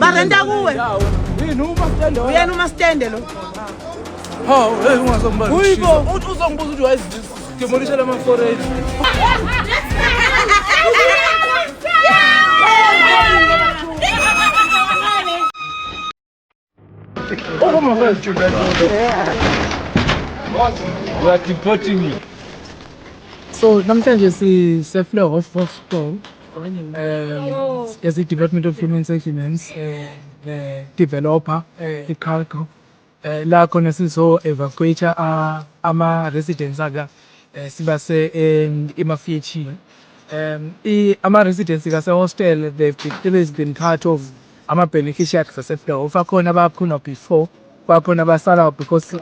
Barenda kuwe. Uyena uma stende lo. Hawu, ungazongibala. Uyibo. Uthi uzongibuza ukuthi wayedemolisha lama forage. Oh my God, you are deporting me. So namhlanje siflow of store. As the Department of Human Settlements, developer, Cargo, la khona sizo evacuate ama residents aga sibase emafithi. Ama residents kase hostel they've been part of ama beneficiaries aseflow. Ufakhona abakhona before, bakhona basala because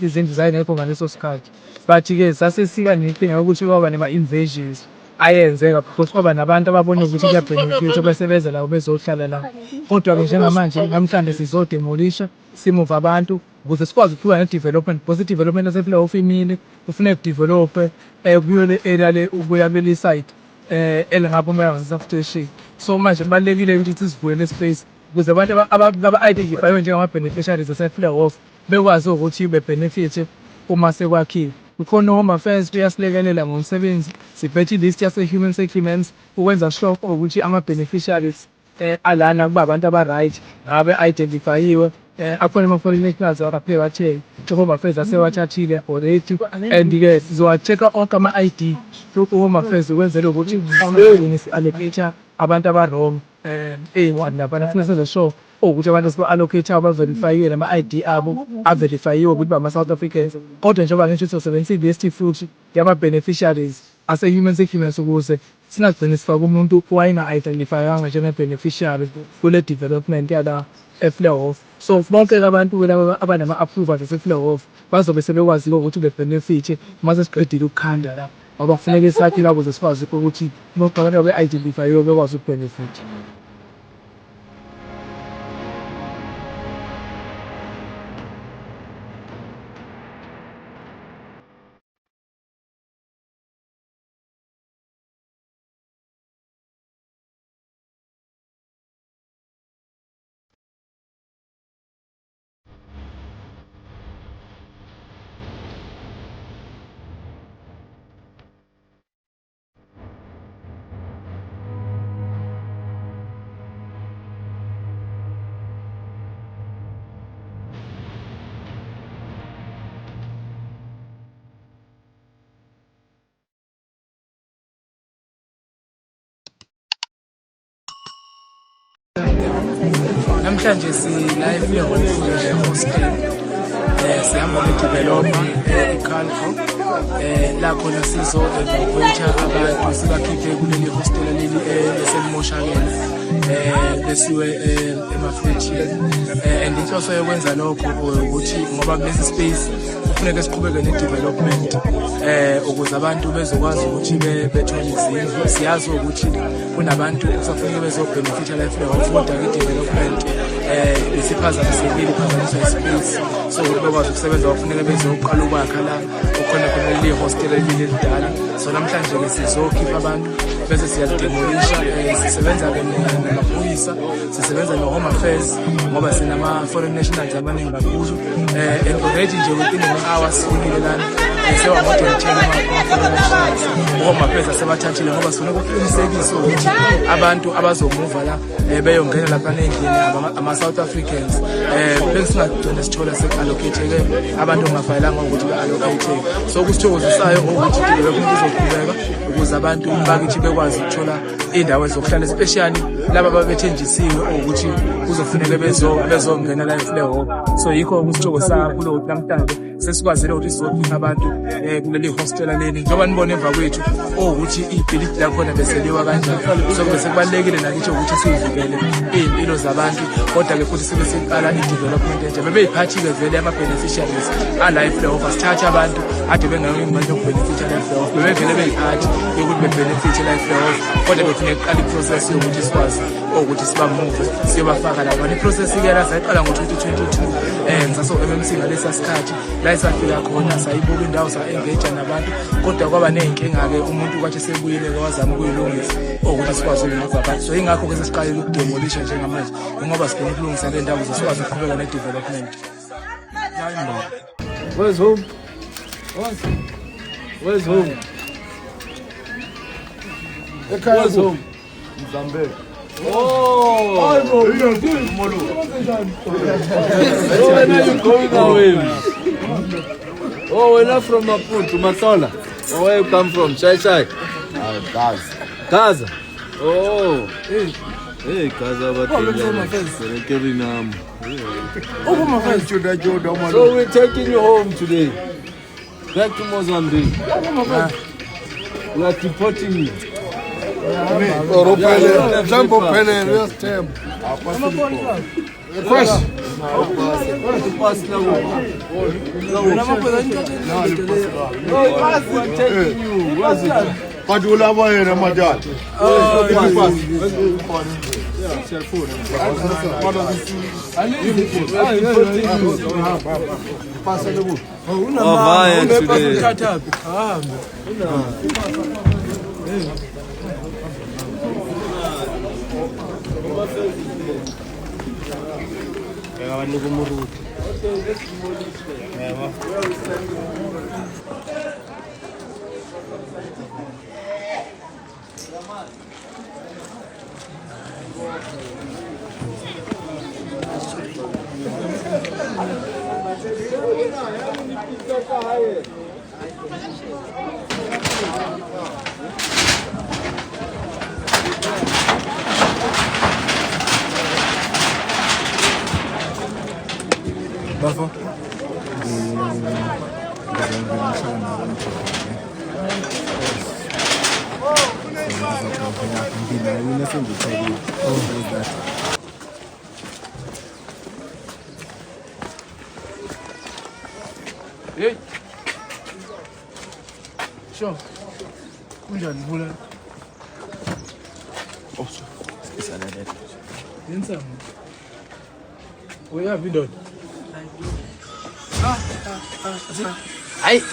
izindlu zayingekho ngaleso sikhathi. But ke sasesika nenkinga ukuthi kwaba nema invasions ayenzeka because kwaba nabantu ababona ukuthi kuyabenefit besebenza la bezohlala la. Kodwa ke njengamanje namhlanje sizodemolisha simove abantu ukuze sikwazi ukuba ne-development because i-development yaseflow ofimile kufuneka kudevelop kuyole area le ukuyabela site elingapho station. So manje kubalekile ukuthi sivule space ukuze abantu aba-identify njengama beneficiaries aseflow off bekwazi ukuthi be-benefit uma sekwakhiwe. Kukhona Home Affairs kuyasilekelela ngomsebenzi siphethe list yase Human Settlements ukwenza sure ukuthi ama beneficiaries alana kuba abantu aba-right ngabe identifyiwe akhona ama-foreign nationals abaphe bathe Home Affairs asewathathile already and ke sizowa-check-a onke ama-ID Home Affairs ukwenzela ukuthi si-allocate abantu aba-wrong ey'ncwadi laphana funa senze sure ukuthi abantu siba-allocate aba-verifyiwe nama-ID abo averifyiwe ukuthi bama-South Africans kodwa njengoba ngisho sizosebenzisa i-list futhi yama-beneficiaries ase-Human Settlements ukuze singagcini sifake umuntu wayena-identifyanga njenge-beneficiary kule development yala e-Fleurhof. So bonke abantu abanama-approvals ase-Fleurhof bazobe sebekwazi ukuthi be-benefit mase siqedile ukukhanda la ngoba kufuneka sakhe la ukuze sikwazi ukuthi abantu be-identifyiwe bekwazi ukubenefit. Namhlanje si-live hostel sihamba ne-developer i-Cargo la khona sizo-evacuate abantu sibakhiphe kuleli hostela leli eselimoshakele besiwe emafethini and inhloso yokwenza lokho ukuthi ngoba kulesi space kufuneka siqhubeke ne-development ukuze abantu bezokwazi ukuthi bethole izindlu. Siyazi ukuthi kunabantu kusafuneka bezobenefitha la e-Fleurhof kodwa i-development isiphazamisekile iphazamisa ispace so ukuthi bekwazi ukusebenza bafuneka bezoqala ukwakha la ukhona khona leli hostel elile elidala. So namhlanje ke sizokhipha abantu bese siyademolisha sisebenza-ke namaphoyisa sisebenza no-Home Affairs ngoba sinama-foreign nationals abaningi kakhulu and already nje within an hour sifunile lana sewama-10 ama-Home Affairs asebathathile ngoba sifuna ukuqinisekisa ukuthi abantu abazomuva la beyongena laphana endlini ama-South Africans bengisingagcina sithola sek-allocate-ke abantu ongafayelanga ukuthi be-allocate-ke. So kusithokozisayo ukuthi i-development izoqhubeka ukuze abantu bakithi bekwazi ukuthola iy'ndawo zokuhlala especially laba ababethenjisiwe ukuthi kuzofuneka bezongena la e-Fleurhof. So yikho kusithokozisayo kakhulu ukuthi namhlanje sesikwazile ukuthi sizokhipha abantu kuleli hostela leli njengoba nibona emva kwethu ukuthi ibhilidi lakhona beseliwa kanjani. So bese kubalulekile nakithi ukuthi siyivikele iy'mpilo zabantu kodwa-ke futhi sibe siqala i-development entsha bebeyiphathi-ke vele ama-beneficiaries ala e-Fleurhof asithathe abantu ade bengayo imali yokubenefitha la e-Fleurhof bebevele beyiphathi yokuthi bebenefithe la e-Fleurhof kodwa befuneka kuqala i-process yokuthi sikwazi ukuthi sibamove siyobafaka lapha. Iprocess ke la sayiqala ngo-2022 ngisaso MMC ngalesa sikhathi la isafika khona sayibuka indawo sa-engage nabantu kodwa kwaba ney'nkinga-ke umuntu kwathi sebuyile wazama ukuyilungisa ukuthi sikwazi ukulungisa abantu. So ingakho ke sesiqalile ukudemolisha njengamanje ngoba sifuna ukulungisa le ndawo ukuze sikwazi ukuqhubeka ne-development. Where's home? Where's home? Where's home? Mozambique. Oh, you're good. So when are you going away? Oh, we're not from Maputo, Matola. Oh, where you come from? Chai. Gaza. Gaza. Oh, hey, Gaza, but so we're taking you home today. Back to Mozambique. We are deporting you. Jumbo Pene, real stem. Question. But you love her, my dad. Bafo. Hey. Sure. Kunjani vula? Oh, isalale. Yensamo. Uyaphi indoda? Hayi.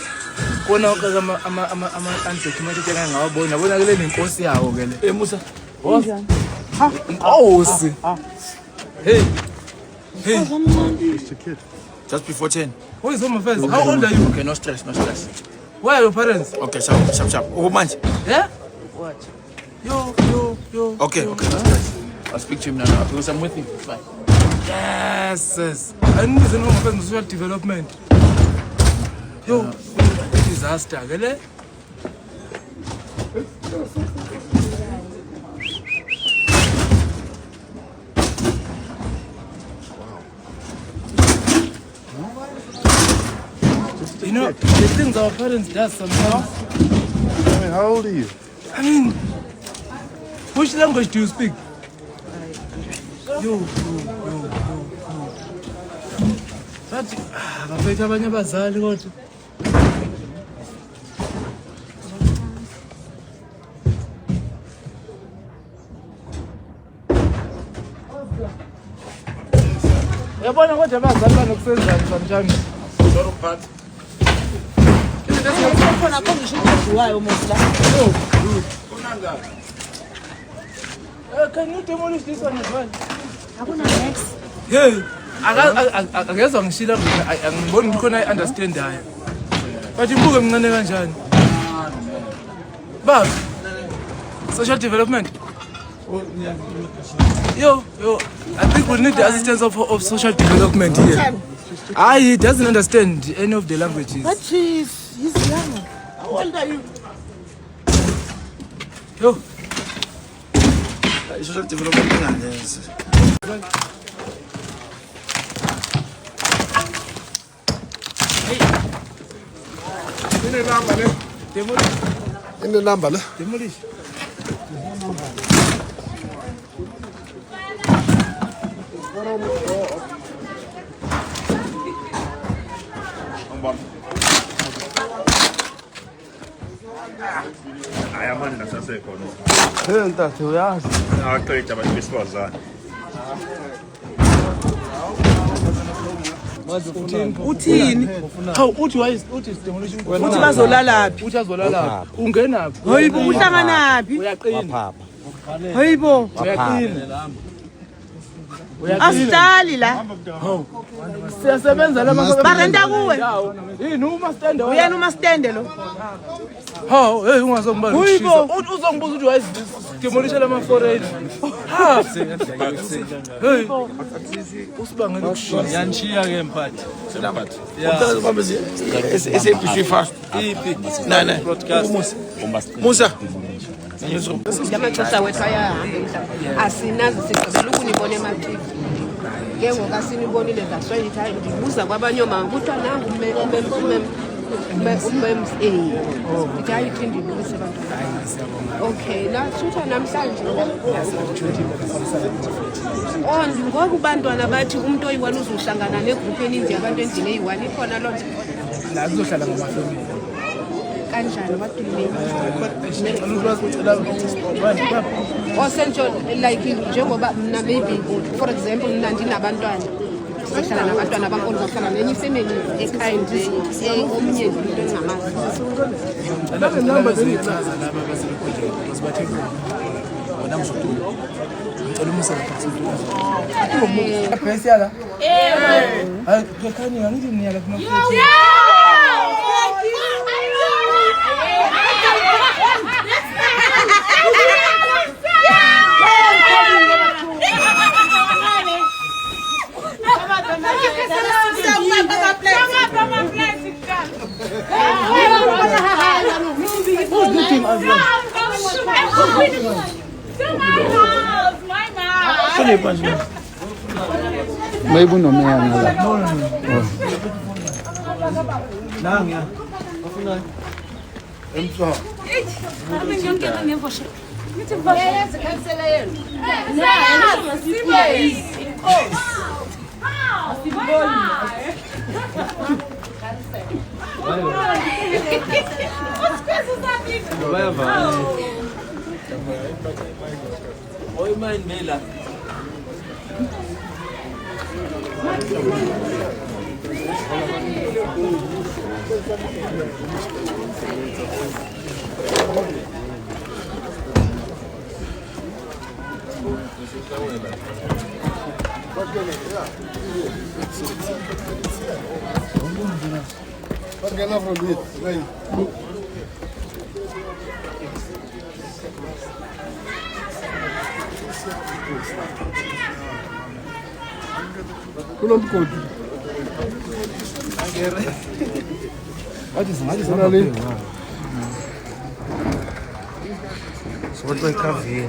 Kona ukaka ama-undocumented engake ngawabona. Yabona ke le nenkosi yawo ke le. Musa. Inkosi. Hey. It's a kid. Just before 10. Who is home affairs? How old are you? Okay, no stress. Where are your parents? Okay, sharp. Oh, man. Yeah? What? Yo. Okay, no stress. I'll speak to him now because I'm with him. It's fine. Yes. I need to know about social development. Yo, disaster, gele? You know, the things our parents do sometimes. I mean, how old are you? I mean, which language do you speak? Yo. Bathi bafethe abanye abazali kodwa. Uyabona kodwa abazali banokusenzani sometimes. Sorry, Pat. Khona kongisho ukudliwayo mosla. Can you demolish this one as well? Akuna next. Hey, akazwa ngishila mina angiboni ukuthi khona I-understand hayo. But imbuke mncane kanjani? Baba, social development. Yo, I think we need the assistance of social development here. He doesn't understand any of the languages. But he's young. How old are you? Yo. Social development. In the number, Demolish. Hayi amandla asasekhona. Hey, ntate uyazi. Aqeda abantu besifazane. Uthini? Hawu uthi uthi demolition. Uthi bazolalaphi? Uthi azolalaphi? Ungenaphi? Hayibo uhlanganaphi? Uyaqina. Hayibo. Uyaqina. Asihlali la. Siyasebenza la Barenta kuwe. Yini uma stand up. Uyena uma stende lo. Hawu hey ungazongibala Hayibo. ushisa. Uzongibuza ukuthi wayethi demolition ama foreign. Ha. Hey. Usibangela ukushisa. Yanishiya ke mphathi. Selamat. SABC fast. Ipi. Nana. Broadcast. Musa. Ngamaxesha wethu ayahamba emhlabeni. Asinazi sigqibela ukunibona ema-TV. Ke ngoku asinibonile that's why ndithi hayi ndibuza kwabanye omama kuthiwa nangu umems ndithi hayi ithi ndibulise bantwana. Okay, nasutha namhlanje ngoku bantwana bathi umntu oyi-1 uzohlangana negruphu eninzi yabantu endlini eyi-1 ikhona loo nto La sizohlala ngamafamily. kanjani badulile Ngicela osentsho like njengoba mna maybe for example mna ndinabantwana sihlala nabantwana bankolo bahlala nenye ifemeli ekhaya nje omnye into engamazi namba zengichaza laba basebekhonjeni basibathekile. Wona msutulu. Ngicela umsela phansi. Bhesi yala? Hayi, kekhani ngithi niyala kuma. Maybe no man. Oi mãe Mela. Pode ganhar from it. Vem. Kulon kodi. Ali. Só vai caver.